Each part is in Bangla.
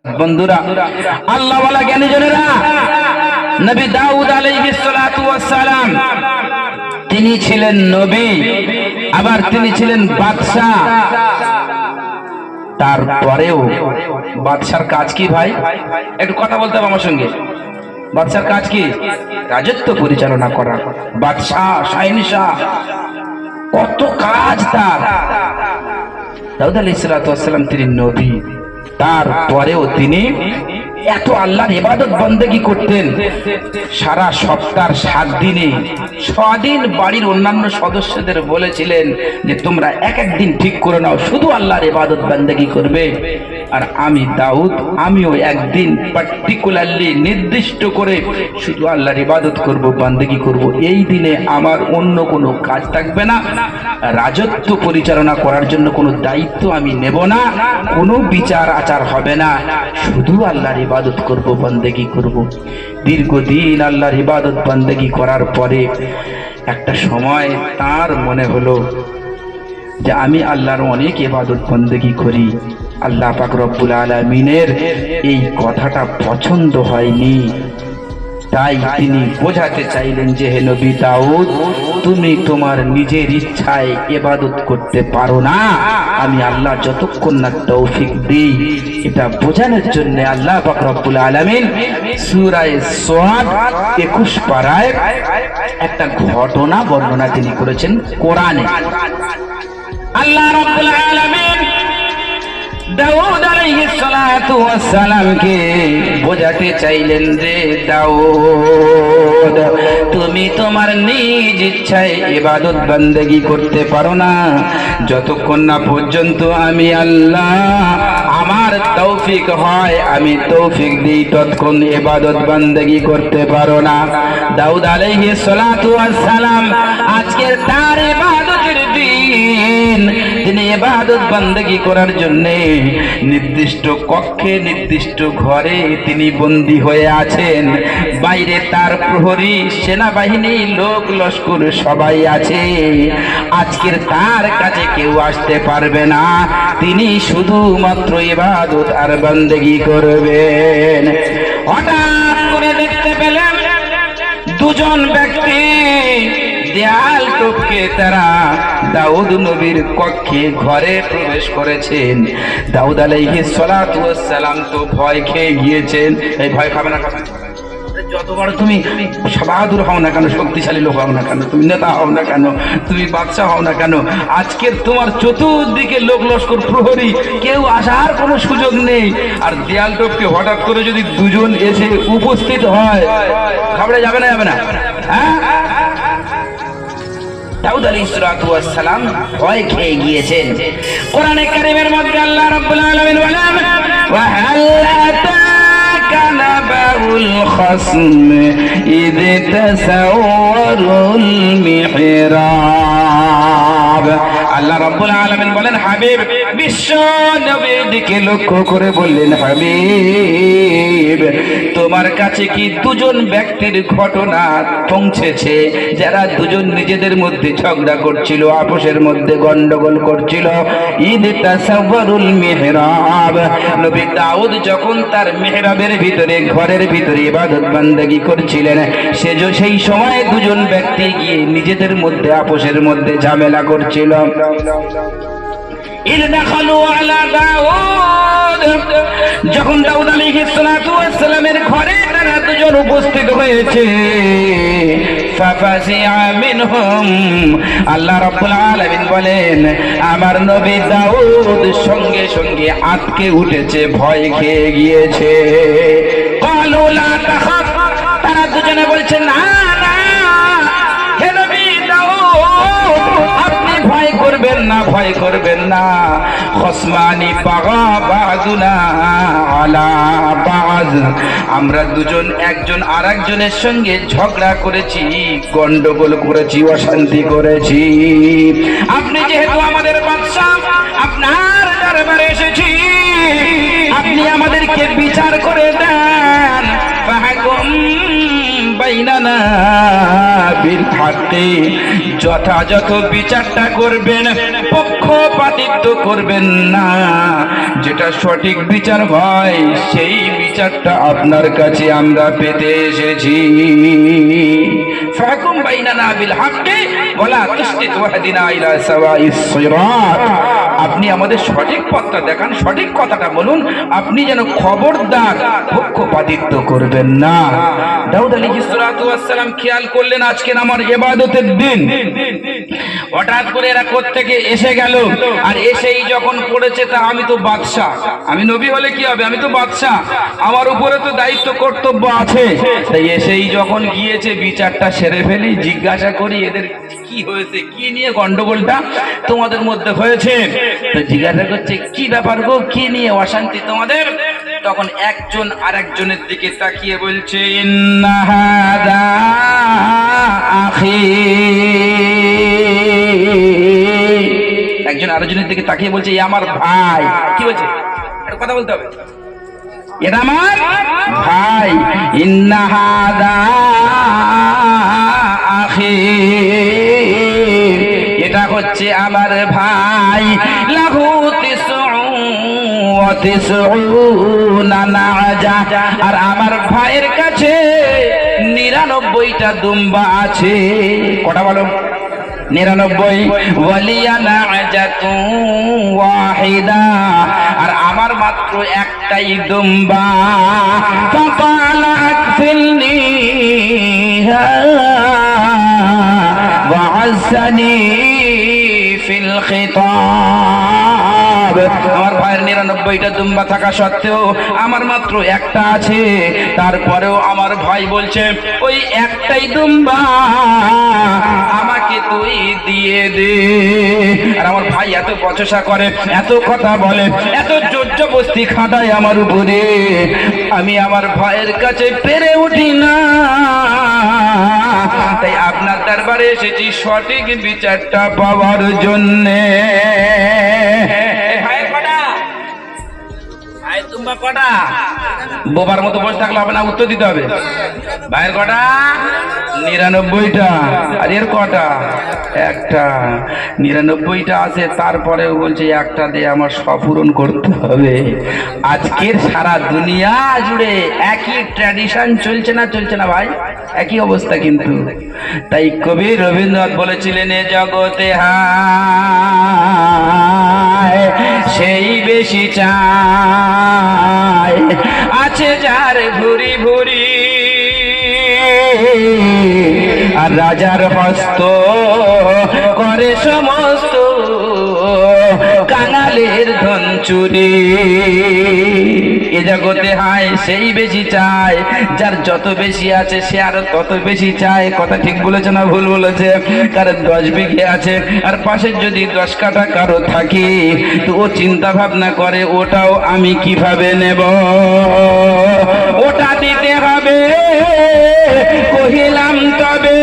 বন্ধুরা, আল্লাহ ওয়ালা জ্ঞানী জনেরা, নবী দাউদ আলাইহিস সালাতু ওয়াস সালাম তিনি ছিলেন নবী, আবার তিনি ছিলেন বাদশা। তারপরেও বাদশার কাজ কি ভাই? একটু কথা বলতে হবে আমার সঙ্গে। বাদশার কাজ কি? রাজত্ব পরিচালনা করা। বাদশা, শাহিনশাহ, কত কাজ তার। দাউদ আলাইহিস সালাতু ওয়াস সালাম তিনি নবী, তারপরেও তিনি এত আল্লাহর ইবাদত বন্দেগী করতেন। সারা সপ্তাহের 7 দিনে 6 দিন বাড়ির অন্যান্য সদস্যদের বলেছিলেন যে তোমরা এক দিন ঠিক করে নাও, শুধু আল্লাহর ইবাদত বন্দেগী করবে। আর আমি দাউদ, আমিও একদিন পার্টিকুলারলি নির্দিষ্ট করে শুধু আল্লাহর ইবাদত করব, বন্দেগী করব। এই দিনে আমার অন্য কোনো কাজ থাকবে না, রাজত্ব পরিচালনা করার জন্য কোনো দায়িত্ব আমি নেব না, কোনো বিচার আচার হবে না, শুধু আল্লাহর ইবাদত করব, বন্দেগী করব। দীর্ঘদিন আল্লাহর ইবাদত বন্দেগী করার পরে একটা সময় তার মনে হলো যে আমি আল্লাহর অনেক ইবাদত বন্দেগী করি, আল্লাহ পাক রব্বুল আলামিনের এই কথাটা পছন্দ হয়নি। তাই তিনি বোঝাতে চাইলেন যে হে নবী দাউদ, তুমি তোমার নিজের ইচ্ছায় ইবাদত করতে পারো না, আমি আল্লাহ যতক্ষণ না তৌফিক দিই। এটা বোঝানোর জন্য আল্লাহ পাক রব্বুল আলামিন সূরা সাদ 21 পারায় একটা ঘটনা বর্ণনা তিনি করেছেন কোরআনে। আল্লাহ রাব্বুল আলামিন দাউদ আলাইহিস সালাতু ওয়াস সালামকে বোঝাতে চাইলেন যে দাউদ, তুমি তোমার নিজ ইচ্ছায় ইবাদত বন্দেগী করতে পারো না, যতক্ষণ না পর্যন্ত আমি আল্লাহ আমার তৌফিক হয়, আমি তৌফিক দিই, ততক্ষণ ইবাদত বন্দেগী করতে পারো না। দাউদ আলাইহিস সালাতু ওয়াস সালাম আজকের তার ইবাদতের দিন, তিনি ইবাদত বন্দেগী করার জন্য নির্দিষ্ট কক্ষে, নির্দিষ্ট ঘরে তিনি বন্দী হয়ে আছেন। বাইরে তার প্রহরী, সেনাবাহিনী, লোক লস্কর সবাই আছে। আজকের তার কাছে কেউ আসতে পারবে না, তিনি শুধুমাত্র ইবাদত আর বন্দেগী করবেন। হঠাৎ করে দেখতে পেলেন দুজন ব্যক্তি দেয়াল টপকে তারা দাউদ নবীর কক্ষে ঘরে প্রবেশ করেছেন। দাউদ আলাইহিস সালাতু ওয়াস সালাম তো ভয় খেয়ে গিয়েছেন। এই ভয় খাবে না, যত বড় তুমি বাহাদুর হও না কেন, শক্তিশালী লোক হও না কেন, তুমি নেতা হও না কেন, তুমি বাদশা হও না কেন, আজকের তোমার চতুর্দিকে লোক লস্কর প্রহরী, কেউ আসার কোনো সুযোগ নেই। আর দেয়াল টপকে হঠাৎ করে যদি দুজন এসে উপস্থিত হয়, ঘাবড়ে যাবে না, যাবে না? হ্যাঁ, দাউদ আলাইহিস সালাতু ওয়াস সালাম ভয় খেয়ে গিয়েছেন। কোরআনে কারীমের মধ্যে আল্লাহ রাব্বুল আলামিন বলেন, ওয়া হাল আতাকা নাবাউল খাসম ইয তাসাওয়ারুল মিহরাব। আল্লাহ রাব্বুল আলামিন বলেন, হাবিব বিশ্ব নবীর দিকে লক্ষ্য করে বললেন, হাবিব তোমার কাছে কি দুজন ব্যক্তির ঘটনা পৌঁছেছে, যারা দুজন নিজেদের মধ্যে ঝগড়া করছিল, আপোষের মধ্যে গন্ডগোল করছিল? ইয তাসাওয়ারুল মিহরাব, নবী দাউদ যখন তার মিহরাবের ভিতরে, ঘরের ভিতরে ইবাদত বন্দেগী করছিলেন, সেই সময় দুজন ব্যক্তি গিয়ে নিজেদের মধ্যে, আপোষের মধ্যে ঝামেলা করছিল। যখন দাউদ আলাইহিস সালাতু ওয়াস সালামের ঘরে তারা দুজন উপস্থিত হয়েছে, আল্লাহ রাব্বুল আলামিন বলেন, আমার নবী দাউদ সঙ্গে সঙ্গে আঁতকে উঠেছে, ভয় খেয়ে গিয়েছে। ক্বালু লা তাখাফ, তারা দুজনে বলছে, না না হে নবী দাউদ, আপনি ভয় করবেন না, ভয় করবেন না। খসমানি বাগা বাযুনা আলা বায, আমরা দুজন একজন আরেকজনের সঙ্গে ঝগড়া করেছি, গন্ডগোল করেছি, অশান্তি করেছি। আপনি যেহেতু আমাদের বাদশা, আপনার দরবারে এসেছি, আপনি আমাদেরকে বিচার করে দেন। ফাহকুম বাইনানা বিল হাক্কি, যথাযথ বিচারটা করবেন, পক্ষপাতিত্ব করবেন না। যেটা সঠিক বিচার হয় সেই বিচারটা আপনার কাছে আমরা পেতে এসেছি। ফাহকুম বাইনানা বিল হাক্কি ওয়ালা তুশরিক ওয়াহদিনা ইলা সাওয়াইস সিরাত। আপনি আমাদের সঠিক পথটা দেখান, সঠিক কথাটা বলুন, আপনি যেন খবরদার পক্ষপাতিত্ব করবেন না। দাউদ আলাইহিস সালাতু ওয়াস সালাম খেয়াল করলেন আজকে আমার ইবাদতের দিন, হঠাৎ করে এরা কোত্থেকে এসে গেল, আর এসেই যখন পড়েছে তা আমি তো বাদশাহ, আমি নবী হলে কি হবে, আমি তো বাদশাহ, আমার উপরে তো দায়িত্ব কর্তব্য আছে। তাই এসেই যখন গিয়েছে বিচারটা সেরে ফেলি, জিজ্ঞাসা করি এদের কি হয়েছে, কি নিয়ে গন্ডগোলটা তোমাদের মধ্যে হয়েছে। তো জিজ্ঞাসা করছে কি ব্যাপার গো, কি নিয়ে অশান্তি তোমাদের? তখন একজন আরেকজনের দিকে তাকিয়ে বলছে ইন্না হাদা আখি, একজন আরেকজনের দিকে তাকিয়ে বলছে আমার ভাই। কি বলছে? একটা কথা বলতে হবে, এটা আমার ভাই। ইন্না হাদা আখি, এটা হচ্ছে আমার ভাই। লাহু তিসউনা নাজা, আর আমার ভাইয়ের কাছে 99টা দুম্বা আছে। কটা বলো? 99। ওয়ালিয়া নাজাতুন ওয়াহিদা, আর আমার মাত্র একটাই দুম্বা। ফাকালা আকফিলনি ওয়াআজ্জানি ফিল খিতাব। আমার ভাইয়ের 99টা দুম্বা থাকা সত্ত্বেও আমার মাত্র একটা আছে, তারপরেও আমার ভাই বলছে ওই একটাই দুম্বা আমাকে তুই দিয়ে দে। আর আমার ভাই এত বচসা করে, এত কথা বলে, এত জোরজবস্তি খাটায় আমার উপরে, আমি আমার ভাইয়ের কাছে পেরে উঠি না। তাই আপনার দরবারে এসেছি সঠিক বিচারটা পাওয়ার জন্যে। কটা? বোবার মতো বসে থাকলে হবে না, উত্তর দিতে হবে। ভাইয়ের কটা? 99টা। আর এর কটা? একটা। 99টা আছে, তারপরেও বলছে একটা দিয়ে আমার সপূরণ করতে হবে। আজকের সারা দুনিয়া জুড়ে একই ট্র্যাডিশন চলছে না, চলছে না ভাই? একই অবস্থা কিন্তু। তাই কবি রবীন্দ্রনাথ বলেছিলেন এ জগতে হায় সেই বেশি চায়, আছে যার ভুরি ভুরি, আর রাজার হস্ত করে সমস্ত কাঙালের ধন চুরি। এ জগতে হায় সেই বেশি চায়, যার যত বেশি আছে সে আরো তত বেশি চায়। কথা ঠিক বলেছে না ভুল বলেছে? কারণ 10 বিঘে আছে আর পাশের যদি 10 কাঠা কারো থাকে, তো ও চিন্তা ভাবনা করে ওটাও আমি কিভাবে নেব, ওটা দিতে হবে। কহিলাম তবে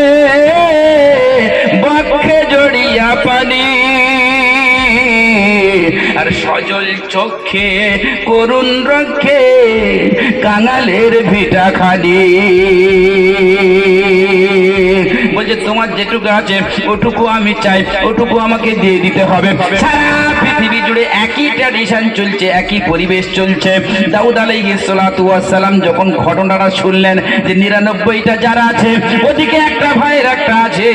বক্ষে জড়িয়া পানি, আর সজল চোখে করুণ রক্ষে কাঙালের ভিটা খালি। বলছে তোমার যেটুকু আছে ওটুকু আমি চাই, ওটুকু আমাকে দিয়ে দিতে হবে। সারা পৃথিবী জুড়ে একই ট্র্যাডিশন চলছে, একই পরিবেশ চলছে। দাউদ আলাইহিস সালাতু ওয়াস সালাম যখন ঘটনাটা শুনলেন যে 99টা যারা আছে ওদিকে একটা ভাইয়ের একটা আছে,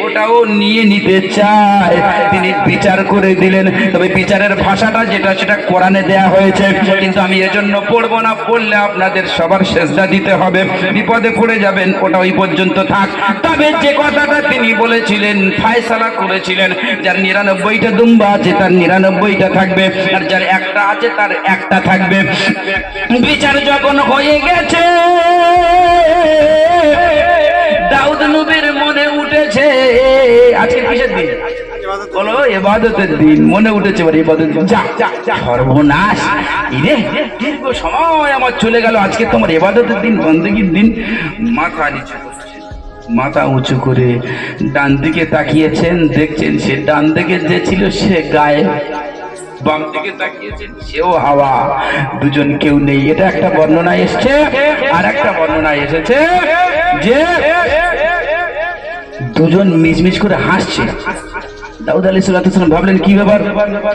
ওটাও নিয়ে নিতে চায়, তিনি বিচার করে দিলেন। তবে বিচারের ভাষাটা যেটা সেটা কোরআনে দেয়া হয়েছে, কিন্তু আমি এজন্য পড়বো না, পড়লে আপনাদের সবার সেজদা দিতে হবে, বিপদে পড়ে যাবেন, ওটা ওই পর্যন্ত থাক। তবে যে কথাটা তিনি বলেছিলেন, ফায়সালা করেছিলেন, যার 99টা দুম্বা আছে তার 99টা থাকবে, আর যার একটা আছে তার একটা থাকবে। বিচার যখন হয়ে গেছে, দাউদ নবীর মনে উঠেছে আজকে কিসের দিন? বলো ইবাদতের দিন। মনে উঠেছে ইবাদতের দিন। যা সর্বনাশ, ইরে দীর্ঘ সময় আমার চলে গেল, আজকে তোমার ইবাদতের দিন, বন্দেগীর দিন। মাথা নিচু করছে, মাথা উঁচু করে ডান দিকে তাকিয়েছেন, দেখছেন সে ডান দিকে যে ছিল সে গায়েব, বাম দিকে তাকিয়েছেন সেও হাওয়া, দুজন কেউ নেই। এটা একটা বর্ণনা এসছে। আর একটা বর্ণনা এসেছে যে দুজন মিজমিজ করে হাসছে। দাউদ আলাইহিস সালাম ভাবলেন কি ব্যাপার,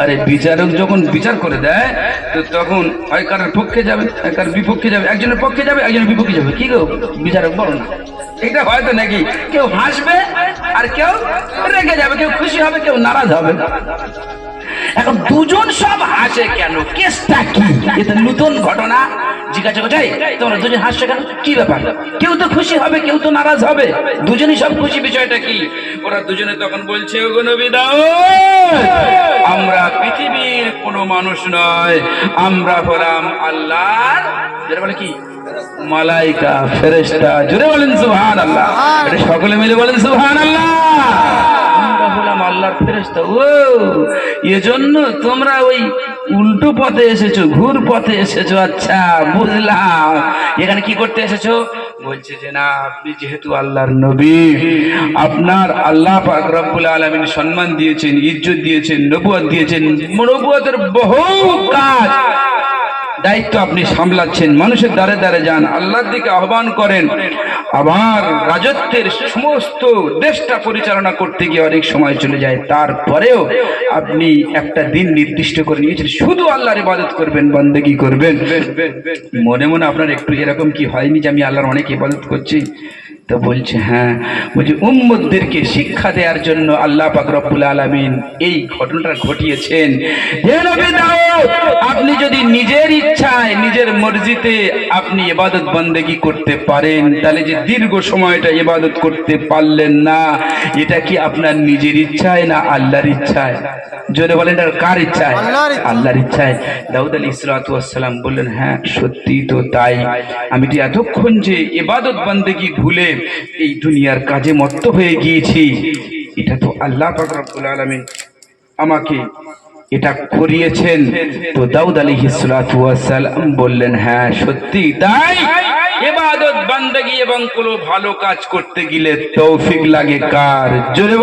আরে বিচারক যখন বিচার করে দেয় তো তখন হয় কারোর পক্ষে যাবে, হয় কারোর বিপক্ষে যাবে, একজনের পক্ষে যাবে একজনের বিপক্ষে যাবে। কি গো বিচারক বলো না, এটা হয়তো নাকি কেউ হাসবে আর কেউ রেগে যাবে, কেউ খুশি হবে কেউ নারাজ হবে। এখন দুজন সব হাসে কেন, কেসটা কি? এটা নতুন ঘটনা। জিজ্ঞাসা করছে তোমরা দুজন হাসছো কেন, কি ব্যাপার? কেউ তো খুশি হবে কেউ তো নারাজ হবে, দুজনই সব খুশি, বিষয়টা কি? ওরা দুজনে তখন বলছে ওগো নবী দাউদ, আমরা পৃথিবীর কোনো মানুষ নয়, আমরা হলাম আল্লাহর যেটা বলে কি মালাইকা, ফেরেশতা। জোরে বলেন সুবহানাল্লাহ, এটা সকলে মিলে বলেন সুবহানাল্লাহ। আমরা হলাম আল্লাহর ফেরেশতা। ও এজন্য তোমরা ওই উল্টো পথে এসেছো, ঘুর পথে এসেছো। আচ্ছা বুঝলাম, এখানে কি করতে এসেছো? বলছে যে না, আপনি যেহেতু আল্লাহর নবী, আপনার আল্লাহ পাক রব্বুল আলামিন সম্মান দিয়েছেন, ইজ্জত দিয়েছেন, নবুয়ত দিয়েছেন, নবুয়তের বহু কাজ দায়িত্ব আপনি সামলাচ্ছেন, মানুষের দ্বারে দ্বারে যান, আল্লাহর দিকে আহ্বান করেন, আবার রাজত্বের সমস্ত দেশটা পরিচালনা করতে গিয়ে অনেক সময় চলে যায়, তারপরেও আপনি একটা দিন নির্দিষ্ট করে নিয়েছেন শুধু আল্লাহর ইবাদত করবেন, বন্দেগী করবেন। মনে মনে আপনার একটু এরকম কি হয়নি যে আমি আল্লাহর অনেক ইবাদত করছি? তো বলছে হ্যাঁ, বলছে উম্মতদেরকে শিক্ষা দেওয়ার জন্য আল্লাহ পাক রব্বুল আলামিন এই ঘটনাটা ঘটিয়েছেন। হে নবী দাউদ, আপনি যদি নিজের ইচ্ছায় নিজের মর্জিতে আপনি ইবাদত বন্দেগী করতে পারেন, তাহলে যে দীর্ঘ সময়টা ইবাদত করতে পারলেন না, এটা কি আপনার নিজের ইচ্ছায় না আল্লাহর ইচ্ছায়? জোরে বলেন এটা কার ইচ্ছায়? আল্লাহর ইচ্ছায়। দাউদ আলাইহিস সালাম বললেন হ্যাঁ সত্যি তো তাই, আমি তো এতক্ষণ যে ইবাদত বন্দেগী ভুলে এই দুনিয়ার কাজে মত্ত হয়ে গিয়েছি, এটা তো আল্লাহ পাক রব্বুল আলামিন আমাকে এটা করিয়েছেন। তো দাউদ আলাইহিস সালাম বললেন হ্যাঁ সত্যি তাই, ইবাদত বন্দেগী এবং কোনো ভালো কাজ করতে গেলে তৌফিক লাগে কার? জোরে